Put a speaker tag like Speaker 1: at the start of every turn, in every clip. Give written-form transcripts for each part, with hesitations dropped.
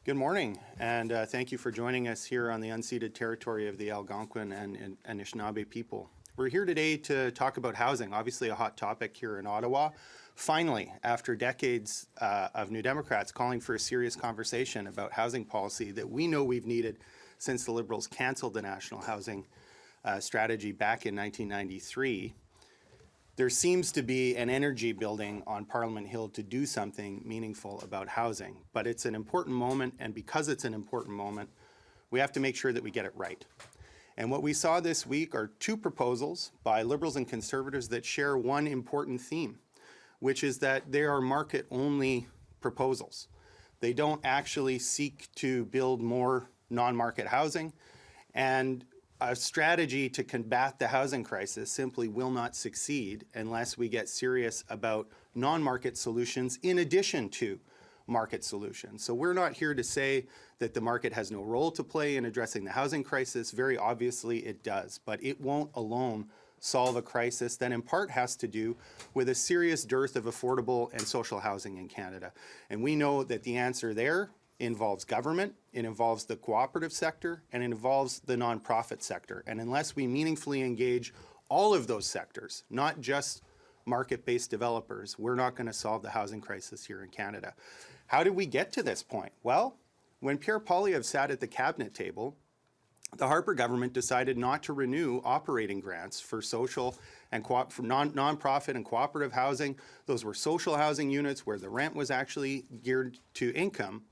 Speaker 1: Good morning, and thank you for joining us here on the unceded territory of the Algonquin and Anishinaabe people. We're here today to talk about housing, obviously a hot topic here in Ottawa. Finally, after decades of New Democrats calling for a serious conversation about housing policy that we know we've needed since the Liberals cancelled the National Housing Strategy back in 1993, there seems to be an energy building on Parliament Hill to do something meaningful about housing. But it's an important moment, and because it's an important moment, we have to make sure that we get it right. And what we saw this week are two proposals by Liberals and Conservatives that share one important theme, which is that they are market-only proposals. They don't actually seek to build more non-market housing, and a strategy to combat the housing crisis simply will not succeed unless we get serious about non-market solutions in addition to market solutions. So we're not here to say that the market has no role to play in addressing the housing crisis. Very obviously it does, but it won't alone solve a crisis that in part has to do with a serious dearth of affordable and social housing in Canada. And we know that the answer there involves government, it involves the cooperative sector, and it involves the nonprofit sector. And unless we meaningfully engage all of those sectors, not just market-based developers, we're not going to solve the housing crisis here in Canada. How did we get to this point? Well, when Pierre Poilievre sat at the cabinet table, the Harper government decided not to renew operating grants for social and nonprofit and cooperative housing. Those were social housing units where the rent was actually geared to income.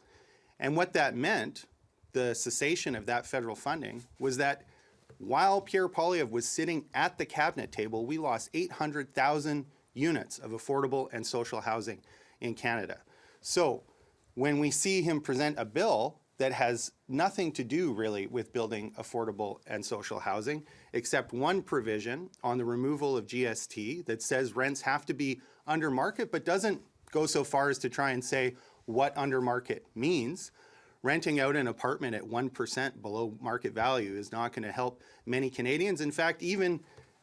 Speaker 1: And what that meant, the cessation of that federal funding, was that while Pierre Poilievre was sitting at the cabinet table, we lost 800,000 units of affordable and social housing in Canada. So when we see him present a bill that has nothing to do really with building affordable and social housing, except one provision on the removal of GST that says rents have to be under market, but doesn't go so far as to try and say what under market means. Renting out an apartment at 1% below market value is not going to help many Canadians. In fact, even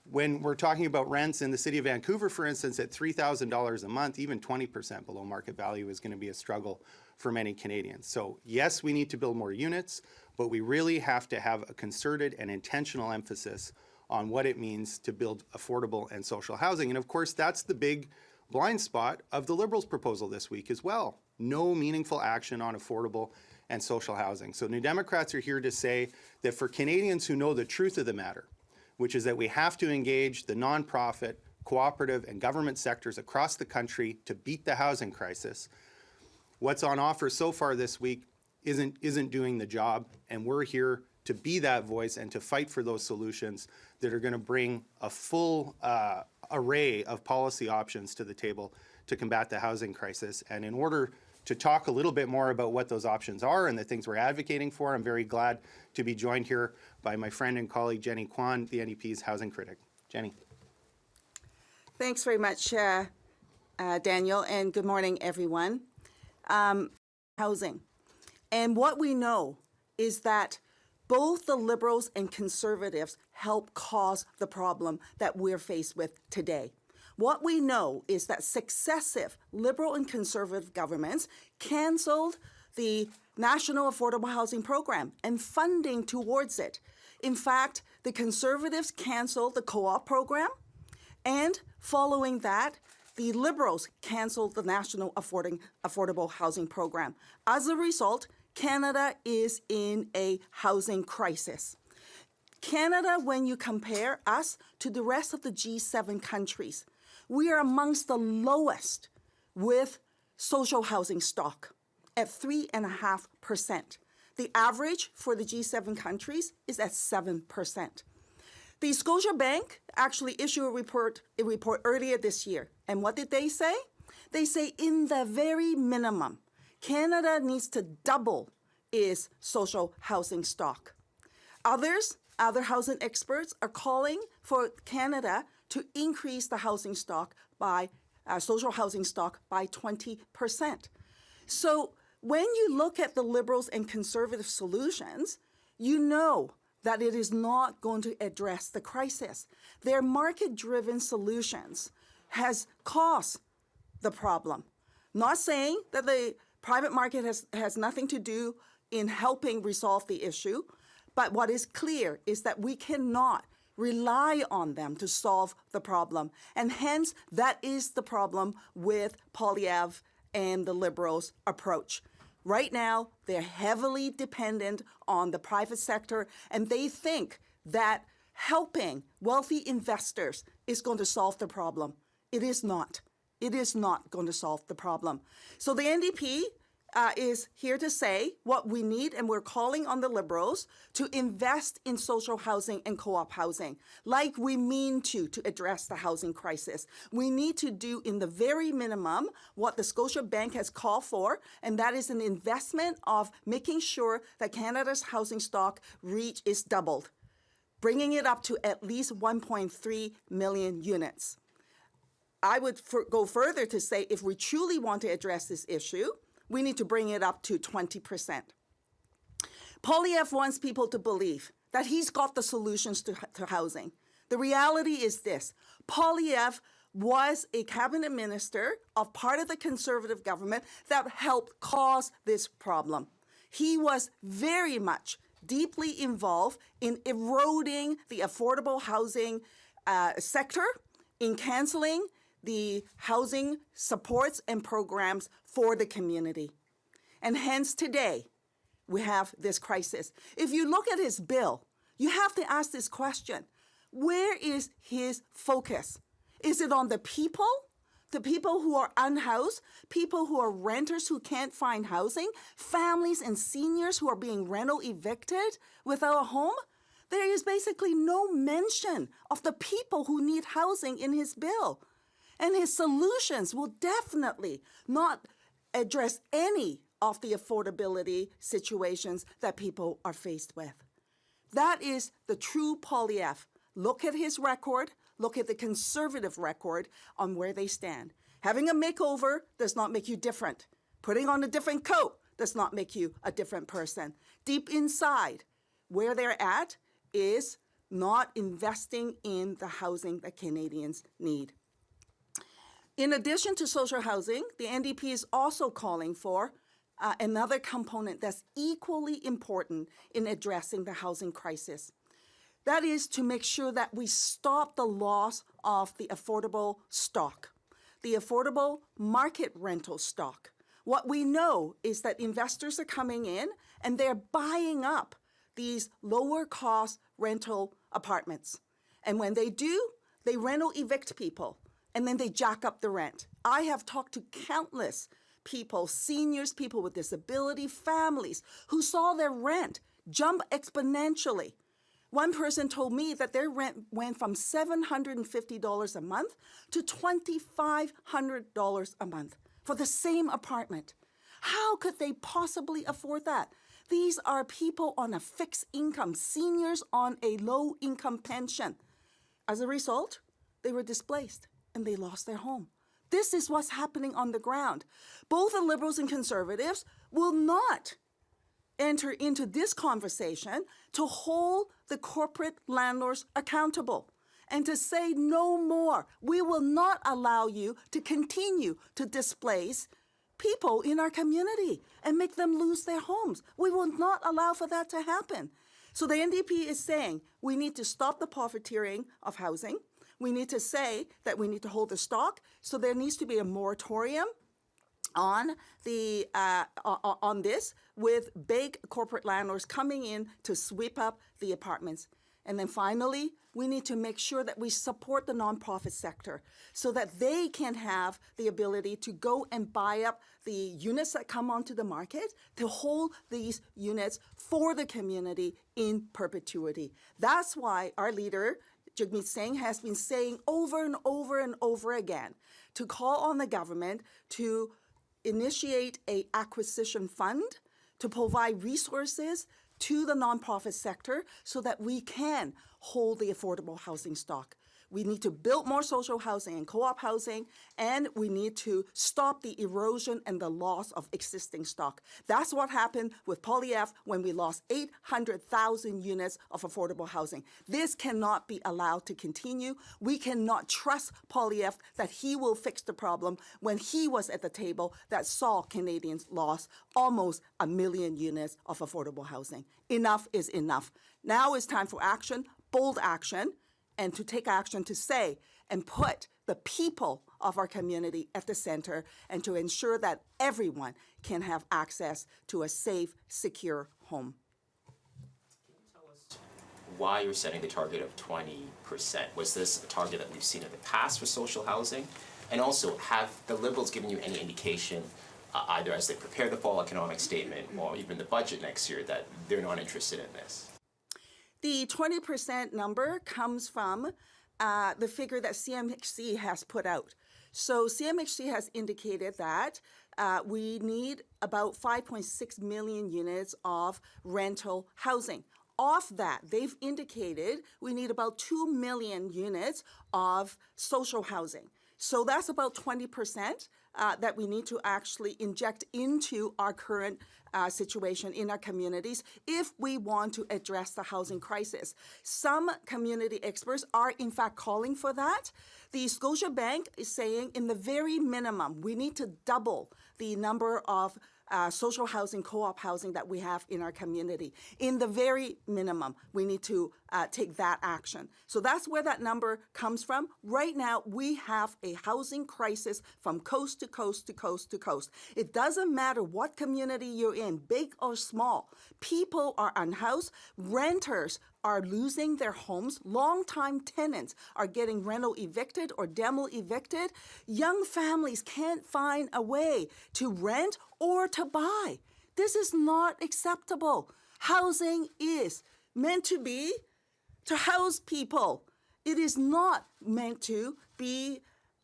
Speaker 1: when we're talking about rents in the city of Vancouver, for instance, at $3,000 a month, even 20% below market value is going to be a struggle for many Canadians. So yes, we need to build more units, but we really have to have a concerted and intentional emphasis on what it means to build affordable and social housing. And of course, that's the big blind spot of the Liberals' proposal this week as well. No meaningful action on affordable and social housing. So New Democrats are here to say that for Canadians who know the truth of the matter, which is that we have to engage the nonprofit, cooperative, and government sectors across the country to beat the housing crisis, what's on offer so far this week isn't doing the job, and we're here to be that voice and to fight for those solutions that are going to bring a full array of policy options to the table to combat the housing crisis. And in order to talk a little bit more about what those options are and the things we're advocating for, I'm very glad to be joined here by my friend and colleague Jenny Kwan, the NDP's housing critic. Jenny.
Speaker 2: Thanks very much, Daniel, and good morning, everyone. Housing. And what we know is that both the Liberals and Conservatives help cause the problem that we're faced with today. What we know is that successive Liberal and Conservative governments cancelled the National Affordable Housing Program and funding towards it. In fact, the Conservatives cancelled the co-op program, and following that, the Liberals cancelled the National Affordable Housing Program. As a result, Canada is in a housing crisis. Canada, when you compare us to the rest of the G7 countries, we are amongst the lowest with social housing stock at 3.5%. The average for the G7 countries is at 7%. The Scotiabank actually issued a report earlier this year. And what did they say? They say in the very minimum, Canada needs to double its social housing stock. Other housing experts are calling for Canada to increase the housing stock by social housing stock by 20%. So when you look at the Liberals and Conservative solutions, you know that it is not going to address the crisis. Their market-driven solutions has caused the problem. Not saying that the Private market has nothing to do in helping resolve the issue. But what is clear is that we cannot rely on them to solve the problem. And hence, that is the problem with Poilievre and the Liberals' approach. Right now, they're heavily dependent on the private sector, and they think that helping wealthy investors is going to solve the problem. It is not. It is not going to solve the problem. So the NDP is here to say what we need, and we're calling on the Liberals to invest in social housing and co-op housing, like we mean to address the housing crisis. We need to do, in the very minimum, what the Scotiabank has called for, and that is an investment of making sure that Canada's housing stock is doubled, bringing it up to at least 1.3 million units. I would go further to say, if we truly want to address this issue, we need to bring it up to 20%. Poilievre wants people to believe that he's got the solutions to housing. The reality is this: Poilievre was a cabinet minister of part of the Conservative government that helped cause this problem. He was very much deeply involved in eroding the affordable housing sector, in canceling the housing supports and programs for the community. And hence today, we have this crisis. If you look at his bill, you have to ask this question: where is his focus? Is it on the people who are unhoused, people who are renters who can't find housing, families and seniors who are being rental evicted without a home? There is basically no mention of the people who need housing in his bill. And his solutions will definitely not address any of the affordability situations that people are faced with. That is the true Poilievre. Look at his record. Look at the Conservative record on where they stand. Having a makeover does not make you different. Putting on a different coat does not make you a different person. Deep inside, where they're at is not investing in the housing that Canadians need. In addition to social housing, the NDP is also calling for another component that's equally important in addressing the housing crisis. That is to make sure that we stop the loss of the affordable stock, the affordable market rental stock. What we know is that investors are coming in and they're buying up these lower cost rental apartments. And when they do, they rental evict people, and then they jack up the rent. I have talked to countless people, seniors, people with disability, families, who saw their rent jump exponentially. One person told me that their rent went from $750 a month to $2,500 a month for the same apartment. How could they possibly afford that? These are people on a fixed income, seniors on a low-income pension. As a result, they were displaced and they lost their home. This is what's happening on the ground. Both the Liberals and Conservatives will not enter into this conversation to hold the corporate landlords accountable and to say no more. We will not allow you to continue to displace people in our community and make them lose their homes. We will not allow for that to happen. So the NDP is saying we need to stop the profiteering of housing. We need to say that we need to hold the stock. So there needs to be a moratorium on this, with big corporate landlords coming in to sweep up the apartments. And then finally, we need to make sure that we support the nonprofit sector so that they can have the ability to go and buy up the units that come onto the market, to hold these units for the community in perpetuity. That's why our leader, Jagmeet Singh, has been saying over and over and over again to call on the government to initiate an acquisition fund to provide resources to the nonprofit sector so that we can hold the affordable housing stock. We need to build more social housing and co-op housing, and we need to stop the erosion and the loss of existing stock. That's what happened with Poilievre when we lost 800,000 units of affordable housing. This cannot be allowed to continue. We cannot trust Poilievre that he will fix the problem when he was at the table that saw Canadians lost almost 1 million units of affordable housing. Enough is enough. Now it's time for action, bold action, and to take action to say and put the people of our community at the center and to ensure that everyone can have access to a safe, secure home.
Speaker 3: Can you tell us why you're setting the target of 20%? Was this a target that we've seen in the past for social housing? And also, have the Liberals given you any indication, either as they prepare the fall economic statement or even the budget next year, that they're not interested in this?
Speaker 2: The 20% number comes from the figure that CMHC has put out. So CMHC has indicated that we need about 5.6 million units of rental housing. Of that, they've indicated we need about 2 million units of social housing. So that's about 20% that we need to actually inject into our current situation in our communities if we want to address the housing crisis. Some community experts are in fact calling for that. The Scotiabank is saying in the very minimum, we need to double the number of social housing, co-op housing that we have in our community. In the very minimum, we need to take that action. So that's where that number comes from. Right now, we have a housing crisis from coast to coast to coast to coast. It doesn't matter what community you're in, big or small. People are unhoused. Renters are losing their homes. Long-time tenants are getting rental evicted or demo evicted. Young families can't find a way to rent or to buy. This is not acceptable. Housing is meant to be to house people. It is not meant to be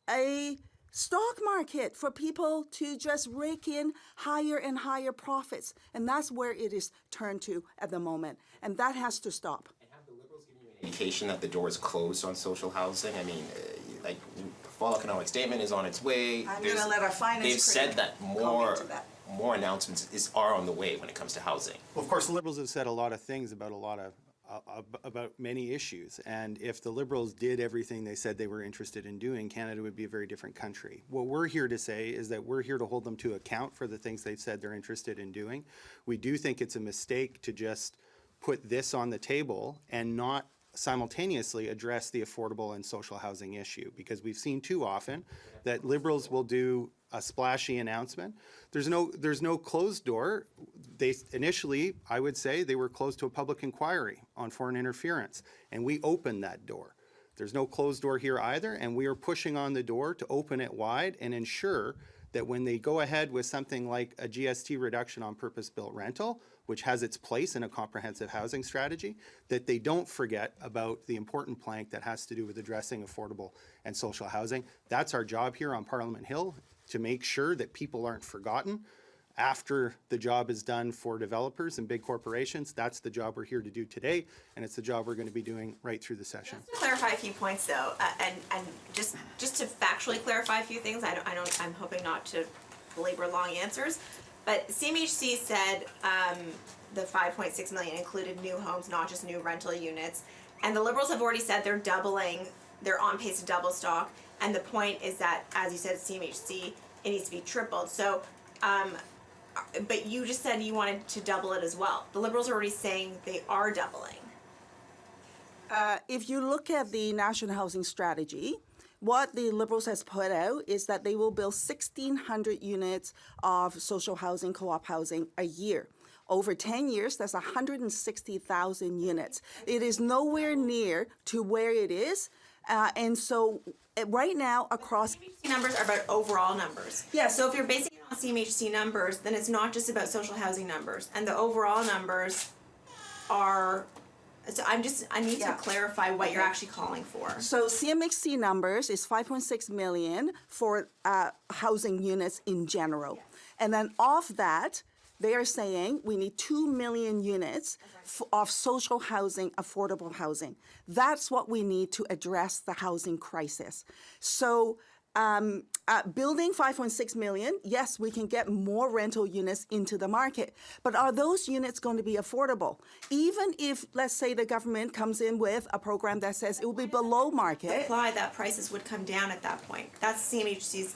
Speaker 2: a stock market for people to just rake in higher and higher profits. And that's where it is turned to at the moment. And that has to stop.
Speaker 3: And have the Liberals given you an indication that the door is closed on social housing? I mean, like, the fall economic statement is on its way.
Speaker 2: I'm going to let our finance
Speaker 3: They've said that more
Speaker 2: announcements
Speaker 3: are on the way when it comes to housing.
Speaker 1: Well, of course, the Liberals have said a lot of things about about many issues. And if the Liberals did everything they said they were interested in doing, Canada would be a very different country. What we're here to say is that we're here to hold them to account for the things they've said they're interested in doing. We do think it's a mistake to just put this on the table and not simultaneously address the affordable and social housing issue, because we've seen too often that Liberals will do a splashy announcement. There's no closed door. They initially, I would say, they were closed to a public inquiry on foreign interference, and we opened that door. There's no closed door here either, and we are pushing on the door to open it wide and ensure that when they go ahead with something like a GST reduction on purpose-built rental, which has its place in a comprehensive housing strategy, that they don't forget about the important plank that has to do with addressing affordable and social housing. That's our job here on Parliament Hill, to make sure that people aren't forgotten after the job is done for developers and big corporations. That's the job we're here to do today, and it's the job we're going to be doing right through the session.
Speaker 4: Just to clarify a few points, though, and just to factually clarify a few things. I'm hoping not to belabor long answers, but CMHC said the 5.6 million included new homes, not just new rental units, and the Liberals have already said they're on pace to double stock. And the point is that, as you said, CMHC, it needs to be tripled. So, but you just said you wanted to double it as well. The Liberals are already saying they are doubling.
Speaker 2: If you look at the National Housing Strategy, what the Liberals has put out is that they will build 1,600 units of social housing, co-op housing a year. Over 10 years, that's 160,000 units. It is nowhere near to where it is. And so right now across...
Speaker 4: CMHC numbers are about overall numbers.
Speaker 2: Yeah.
Speaker 4: So if you're basing it on CMHC numbers, then it's not just about social housing numbers. And the overall numbers are... So I need to clarify what you're actually calling for.
Speaker 2: So CMHC numbers is 5.6 million for housing units in general. And then off that, They are saying we need 2 million units of social housing, affordable housing. That's what we need to address the housing crisis. So building 5.6 million, yes, we can get more rental units into the market, but are those units going to be affordable? Even if, let's say, the government comes in with a program that says it will be below market.
Speaker 4: Imply that prices would come down at that point. That's CMHC's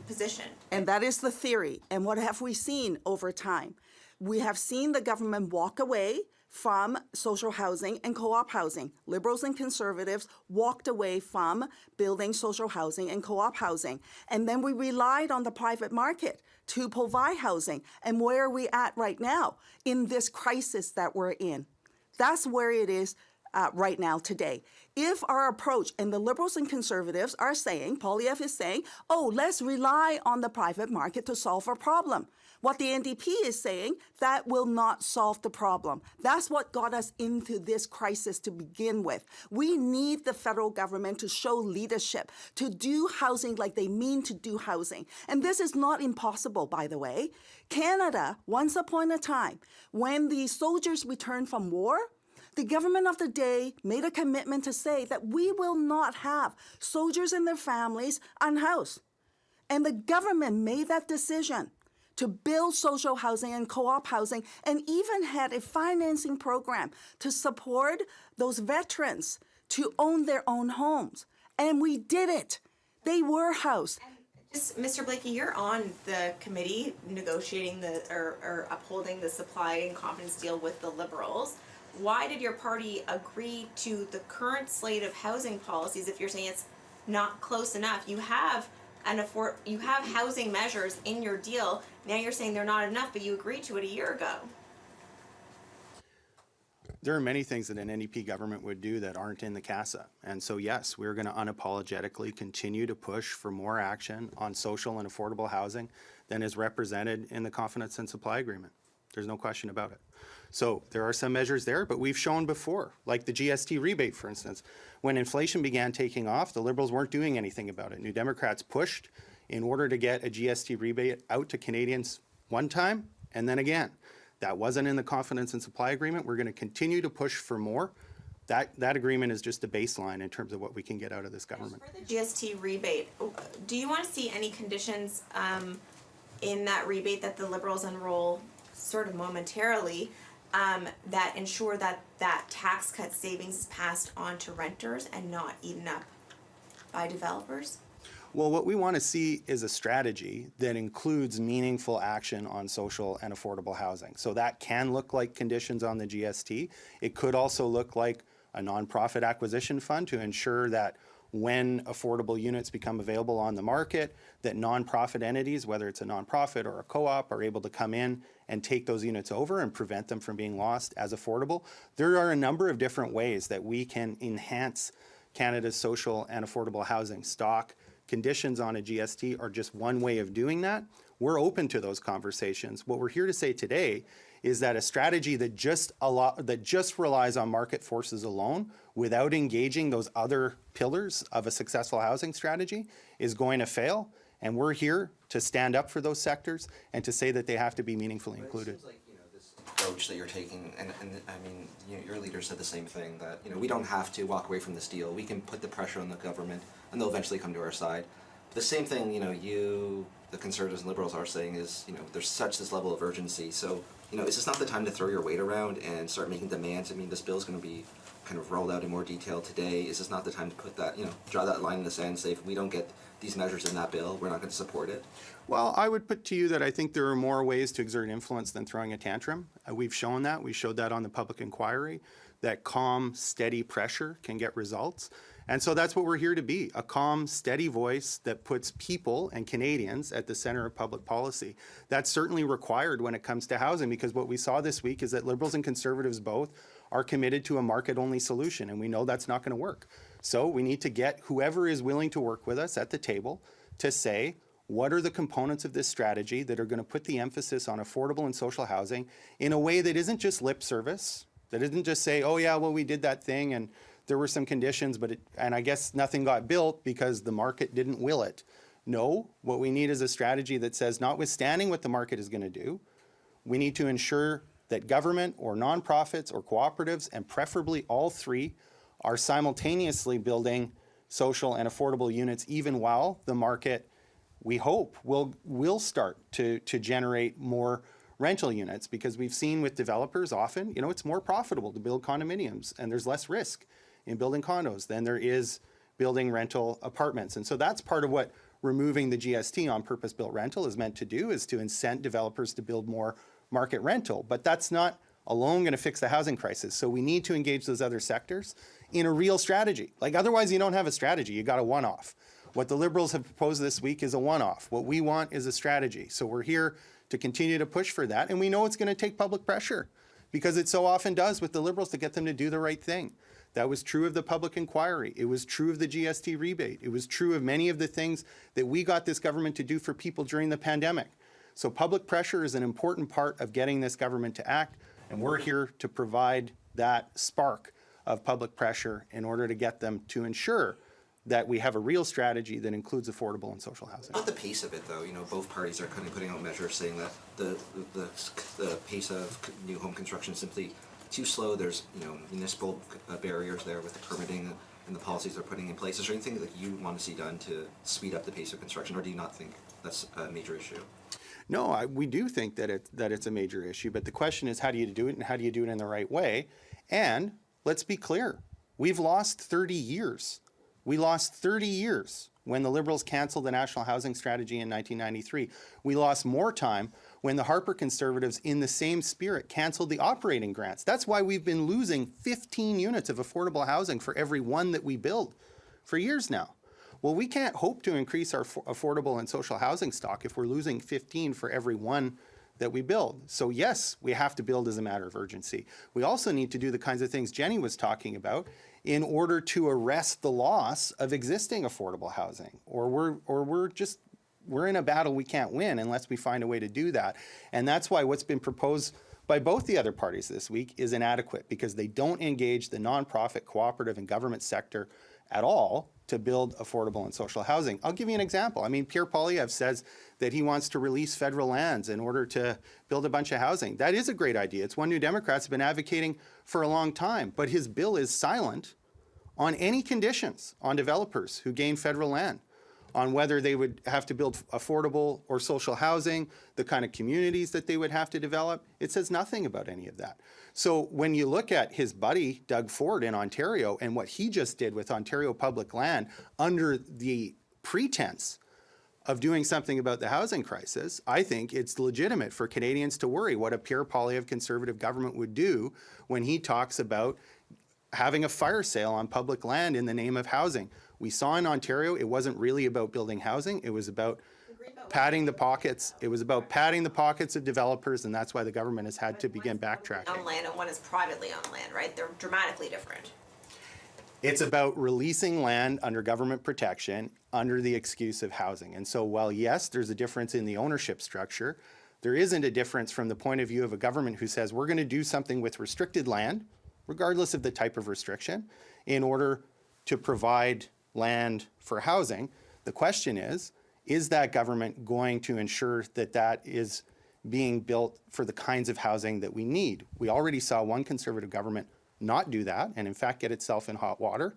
Speaker 4: position.
Speaker 2: And that is the theory. And what have we seen over time? We have seen the government walk away from social housing and co-op housing. Liberals and Conservatives walked away from building social housing and co-op housing. And then we relied on the private market to provide housing. And where are we at right now in this crisis that we're in? That's where it is right now today. If our approach, and the Liberals and Conservatives are saying, Poilievre is saying, oh, let's rely on the private market to solve our problem. What the NDP is saying, that will not solve the problem. That's what got us into this crisis to begin with. We need the federal government to show leadership, to do housing like they mean to do housing. And this is not impossible, by the way. Canada, once upon a time, when the soldiers returned from war, the government of the day made a commitment to say that we will not have soldiers and their families unhoused. And the government made that decision to build social housing and co-op housing, and even had a financing program to support those veterans to own their own homes. And we did it. They were housed.
Speaker 4: Just, Mr. Blaikie, you're on the committee negotiating or upholding the supply and confidence deal with the Liberals. Why did your party agree to the current slate of housing policies if you're saying it's not close enough? You have housing measures in your deal. Now you're saying they're not enough, but you agreed to it a year ago.
Speaker 1: There are many things that an NDP government would do that aren't in the CASA. And so, yes, we're going to unapologetically continue to push for more action on social and affordable housing than is represented in the Confidence and Supply Agreement. There's no question about it. So there are some measures there, but we've shown before, like the GST rebate, for instance. When inflation began taking off, the Liberals weren't doing anything about it. New Democrats pushed in order to get a GST rebate out to Canadians one time and then again. That wasn't in the Confidence and Supply Agreement. We're going to continue to push for more. That agreement is just a baseline in terms of what we can get out of this government.
Speaker 4: For the GST rebate, do you want to see any conditions in that rebate that the Liberals unroll sort of momentarily that ensure that that tax cut savings is passed on to renters and not eaten up by developers?
Speaker 1: Well, what we want to see is a strategy that includes meaningful action on social and affordable housing. So that can look like conditions on the GST. It could also look like a nonprofit acquisition fund to ensure that when affordable units become available on the market, that nonprofit entities, whether it's a nonprofit or a co-op, are able to come in and take those units over and prevent them from being lost as affordable. There are a number of different ways that we can enhance Canada's social and affordable housing stock. Conditions on a GST are just one way of doing that. We're open to those conversations. What we're here to say today is that a strategy that just relies on market forces alone without engaging those other pillars of a successful housing strategy is going to fail. And we're here to stand up for those sectors and to say that they have to be meaningfully included.
Speaker 5: It seems like, this approach that you're taking, and I mean, your leader said the same thing, that, we don't have to walk away from this deal. We can put the pressure on the government and they'll eventually come to our side. But the same thing, the Conservatives and Liberals are saying is, there's this level of urgency. So, is this not the time to throw your weight around and start making demands? I mean, this bill is going to be kind of rolled out in more detail today. Is this not the time to put that, draw that line in the sand and say, if we don't get these measures in that bill, we're not going to support it?
Speaker 1: Well, I would put to you that I think there are more ways to exert influence than throwing a tantrum. We've shown that. We showed that on the public inquiry, that calm, steady pressure can get results. And so that's what we're here to be, a calm, steady voice that puts people and Canadians at the center of public policy. That's certainly required when it comes to housing, because what we saw this week is that Liberals and Conservatives both are committed to a market-only solution, and we know that's not going to work. So we need to get whoever is willing to work with us at the table to say, what are the components of this strategy that are going to put the emphasis on affordable and social housing in a way that isn't just lip service, that isn't just say, oh yeah, well, we did that thing and there were some conditions, and I guess nothing got built because the market didn't will it. No, what we need is a strategy that says, notwithstanding what the market is going to do, we need to ensure that government or nonprofits or cooperatives, and preferably all three, are simultaneously building social and affordable units, even while the market, we hope, will start to generate more rental units, because we've seen with developers often, it's more profitable to build condominiums, and there's less risk in building condos than there is building rental apartments. And so that's part of what removing the GST on purpose-built rental is meant to do, is to incent developers to build more market rental. But that's not alone going to fix the housing crisis. So we need to engage those other sectors in a real strategy. Like, otherwise you don't have a strategy, you got a one-off. What the Liberals have proposed this week is a one-off. What we want is a strategy. So we're here to continue to push for that. And we know it's going to take public pressure, because it so often does with the Liberals, to get them to do the right thing. That was true of the public inquiry. It was true of the GST rebate. It was true of many of the things that we got this government to do for people during the pandemic. So public pressure is an important part of getting this government to act, and we're here to provide that spark of public pressure in order to get them to ensure that we have a real strategy that includes affordable and social housing.
Speaker 5: About the pace of it, though, both parties are kind of putting out measures saying that the pace of new home construction is simply too slow. There's municipal barriers there with the permitting and the policies they're putting in place. Is there anything that you want to see done to speed up the pace of construction, or do you not think that's a major issue?
Speaker 1: No, we do think that it's a major issue, but the question is, how do you do it, and how do you do it in the right way? And let's be clear, we've lost 30 years. We lost 30 years when the Liberals canceled the National Housing Strategy in 1993. We lost more time when the Harper Conservatives, in the same spirit, canceled the operating grants. That's why we've been losing 15 units of affordable housing for every one that we build for years now. Well, we can't hope to increase our affordable and social housing stock if we're losing 15 for every one that we build. So yes, we have to build as a matter of urgency. We also need to do the kinds of things Jenny was talking about in order to arrest the loss of existing affordable housing. Or we're in a battle we can't win unless we find a way to do that. And that's why what's been proposed by both the other parties this week is inadequate, because they don't engage the nonprofit, cooperative, and government sector at all to build affordable and social housing. I'll give you an example. Pierre Poilievre says that he wants to release federal lands in order to build a bunch of housing. That is a great idea. It's one New Democrats have been advocating for a long time, but his bill is silent on any conditions on developers who gain federal land, on whether they would have to build affordable or social housing, the kind of communities that they would have to develop. It says nothing about any of that. So when you look at his buddy, Doug Ford, in Ontario, and what he just did with Ontario Public Land under the pretense of doing something about the housing crisis, I think it's legitimate for Canadians to worry what a Pierre Poilievre Conservative government would do when he talks about having a fire sale on public land in the name of housing. We saw in Ontario, it wasn't really about building housing, it was about padding the pockets. It was about padding the pockets of developers, and that's why the government has had to begin backtracking.
Speaker 4: On land and one is privately owned land, right? They're dramatically different.
Speaker 1: It's about releasing land under government protection under the excuse of housing. And so while yes, there's a difference in the ownership structure, there isn't a difference from the point of view of a government who says we're going to do something with restricted land, regardless of the type of restriction, in order to provide land for housing. The question is that government going to ensure that that is being built for the kinds of housing that we need? We already saw one Conservative government not do that, and in fact get itself in hot water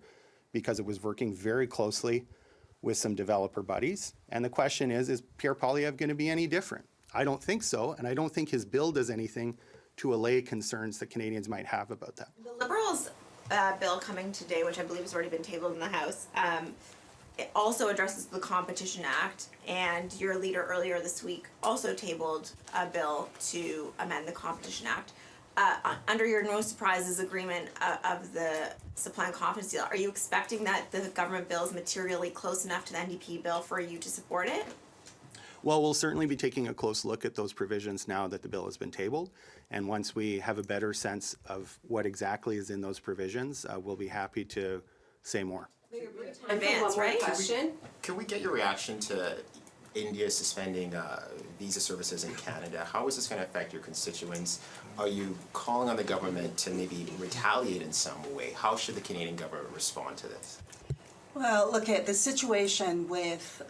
Speaker 1: because it was working very closely with some developer buddies. And the question is Pierre Poilievre going to be any different? I don't think so, and I don't think his bill does anything to allay concerns that Canadians might have about that.
Speaker 4: The Liberals' bill coming today, which I believe has already been tabled in the House, it also addresses the Competition Act, and your leader earlier this week also tabled a bill to amend the Competition Act. Under your no surprises agreement of the supply and confidence deal, are you expecting that the government bill is materially close enough to the NDP bill for you to support it?
Speaker 1: Well, we'll certainly be taking a close look at those provisions now that the bill has been tabled. And once we have a better sense of what exactly is in those provisions, we'll be happy to say more.
Speaker 4: Advance, right?
Speaker 3: Can we get your reaction to India suspending visa services in Canada? How is this going to affect your constituents? Are you calling on the government to maybe retaliate in some way? How should the Canadian government respond to this?
Speaker 2: Well, look at the situation with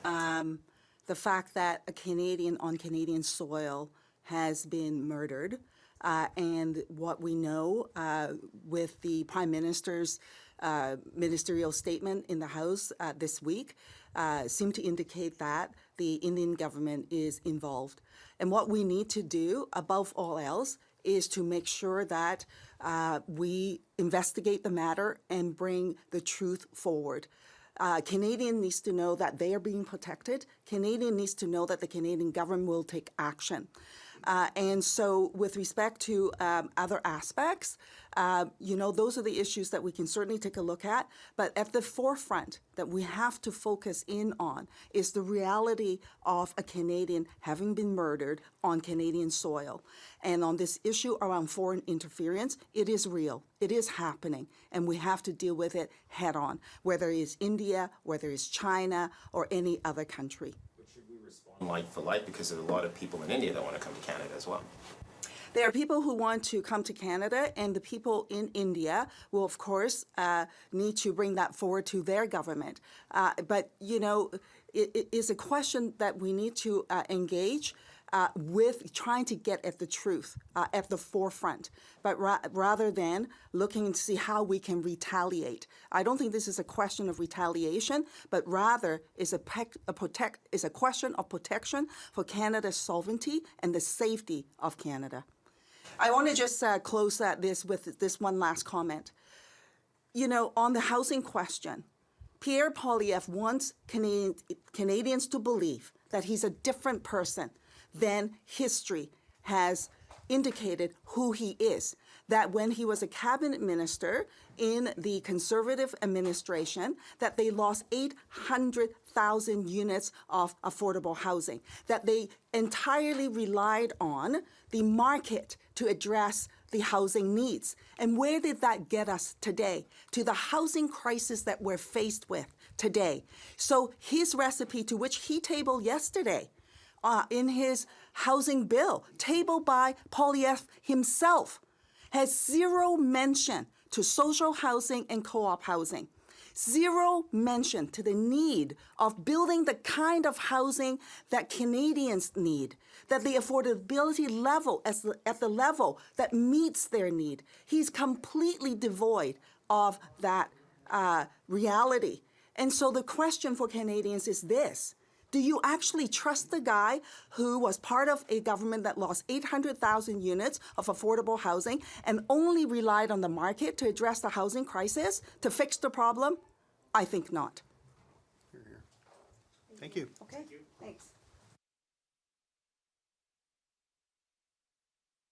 Speaker 2: the fact that a Canadian on Canadian soil has been murdered. And what we know with the Prime Minister's ministerial statement in the House this week seem to indicate that the Indian government is involved. And what we need to do, above all else, is to make sure that we investigate the matter and bring the truth forward. Canadian needs to know that they are being protected. Canadian needs to know that the Canadian government will take action. And so with respect to other aspects, those are the issues that we can certainly take a look at. But at the forefront that we have to focus in on is the reality of a Canadian having been murdered on Canadian soil. And on this issue around foreign interference, it is real. It is happening. And we have to deal with it head on, whether it's India, whether it's China, or any other country.
Speaker 3: Like for like, because there are a lot of people in India that want to come to Canada as well.
Speaker 2: There are people who want to come to Canada, and the people in India will, of course, need to bring that forward to their government. But, it is a question that we need to engage with trying to get at the truth at the forefront, but rather than looking to see how we can retaliate. I don't think this is a question of retaliation, but rather is a question of protection for Canada's sovereignty and the safety of Canada. I want to just close this with this one last comment. On the housing question, Pierre Poilievre wants Canadians to believe that he's a different person than history has indicated who he is. That when he was a cabinet minister in the Conservative administration, that they lost 800,000 units of affordable housing, that they entirely relied on the market to address the housing needs. And where did that get us today? To the housing crisis that we're faced with today. So his recipe, to which he tabled yesterday, in his housing bill, tabled by Poilievre himself, has zero mention to social housing and co-op housing. Zero mention to the need of building the kind of housing that Canadians need, that the affordability level at the level that meets their need. He's completely devoid of that reality. And so the question for Canadians is this: do you actually trust the guy who was part of a government that lost 800,000 units of affordable housing and only relied on the market to address the housing crisis, to fix the problem? I think not.
Speaker 1: Here, here. Thank you.
Speaker 2: Okay, thanks.